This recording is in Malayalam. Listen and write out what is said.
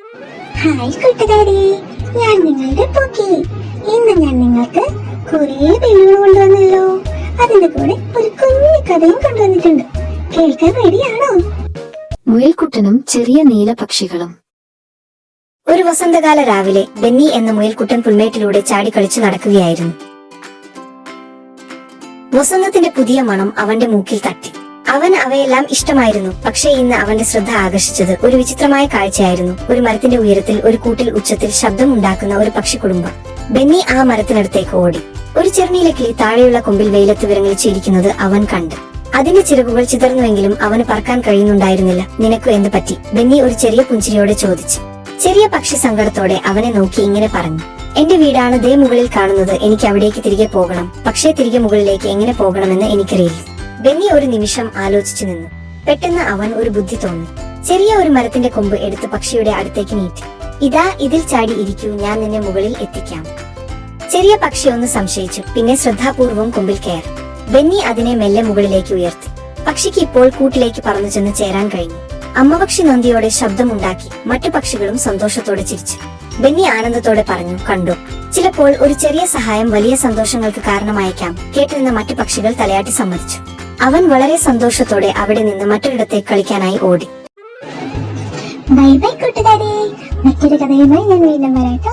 ഹായ് കൂട്ടുകാരെ, ഞാൻ നിങ്ങളുടെ പോക്കി. ഇന്ന് ഞാൻ നിങ്ങൾക്ക് കുറേ ബലൂൺ കൊണ്ടുവന്നല്ലോ. അതിന്റെ കൂടെ ഒരു കുഞ്ഞു കഥയും കൊണ്ടുവന്നിട്ടുണ്ട്. കേൾക്കാൻ റെഡിയാണോ? മുയൽക്കുട്ടനും ചെറിയ നീലപക്ഷികളും. ഒരു വസന്തകാല രാവിലെ ബെന്നി എന്ന മുയൽക്കുട്ടൻ പുൽമേട്ടിലൂടെ ചാടി കളിച്ചു നടക്കുകയായിരുന്നു. വസന്തത്തിന്റെ പുതിയ മണം അവന്റെ മൂക്കിൽ തട്ടി. അവൻ അവയെല്ലാം ഇഷ്ടമായിരുന്നു. പക്ഷേ ഇന്ന് അവന്റെ ശ്രദ്ധ ആകർഷിച്ചത് ഒരു വിചിത്രമായ കാഴ്ചയായിരുന്നു. ഒരു മരത്തിന്റെ ഉയരത്തിൽ ഒരു കൂട്ടിൽ ഉച്ചത്തിൽ ശബ്ദമുണ്ടാക്കുന്ന ഒരു പക്ഷിക്കുടുംബം. ബെന്നി ആ മരത്തിനടുത്തേക്ക് ഓടി. ഒരു ചെറുനീലക്കിളി താഴെയുള്ള കൊമ്പിൽ വെയിലത്ത് വിരങ്ങിച്ചിരിക്കുന്നത് അവൻ കണ്ടു. അതിന്റെ ചിറകുകൾ ചിതർന്നുവെങ്കിലും അവന് പറക്കാൻ കഴിയുന്നുണ്ടായിരുന്നില്ല. നിനക്ക് എന്ത് പറ്റി? ബെന്നി ഒരു ചെറിയ പുഞ്ചിരിയോടെ ചോദിച്ചു. ചെറിയ പക്ഷി സങ്കടത്തോടെ അവനെ നോക്കി ഇങ്ങനെ പറഞ്ഞു. എന്റെ വീടാണ് ദേ മുകളിൽ കാണുന്നത്. എനിക്ക് അവിടേക്ക് തിരികെ പോകണം. പക്ഷേ തിരികെ മുകളിലേക്ക് എങ്ങനെ പോകണമെന്ന് എനിക്കറിയില്ല. ബെന്നി ഒരു നിമിഷം ആലോചിച്ചു നിന്നു. പെട്ടെന്ന് അവൻ ഒരു ബുദ്ധി തോന്നി. ചെറിയ ഒരു മരത്തിന്റെ കൊമ്പ് എടുത്ത് പക്ഷിയുടെ അടുത്തേക്ക് നീട്ടി. ഇതാ, ഇതിൽ ചാടി ഇരിക്കൂ, ഞാൻ നിന്നെ മുകളിൽ എത്തിക്കാം. ചെറിയ പക്ഷി ഒന്ന് സംശയിച്ചു. പിന്നെ ശ്രദ്ധാപൂർവം കൊമ്പിൽ കയറി. ബെന്നി അതിനെ മെല്ലെ മുകളിലേക്ക് ഉയർത്തി. പക്ഷിക്ക് ഇപ്പോൾ കൂട്ടിലേക്ക് പറന്നു ചെന്ന് ചേരാൻ കഴിഞ്ഞു. അമ്മപക്ഷി നന്ദിയോടെ ശബ്ദമുണ്ടാക്കി. മറ്റു പക്ഷികളും സന്തോഷത്തോടെ ചിരിച്ചു. ബെന്നി ആനന്ദത്തോടെ പറഞ്ഞു, കണ്ടോ, ചിലപ്പോൾ ഒരു ചെറിയ സഹായം വലിയ സന്തോഷങ്ങൾക്ക് കാരണമായേക്കാം. കേട്ടിരുന്ന മറ്റു പക്ഷികൾ തലയാട്ടി സമ്മതിച്ചു. അവൻ വളരെ സന്തോഷത്തോടെ അവിടെ നിന്ന് മറ്റൊരിടത്തേക്ക് കളിക്കാനായി ഓടി. ബൈ ബൈ കൂട്ടുകാരെ, മറ്റൊരു കഥയുമായി ഞാൻ വീണ്ടും വരാട്ടോ.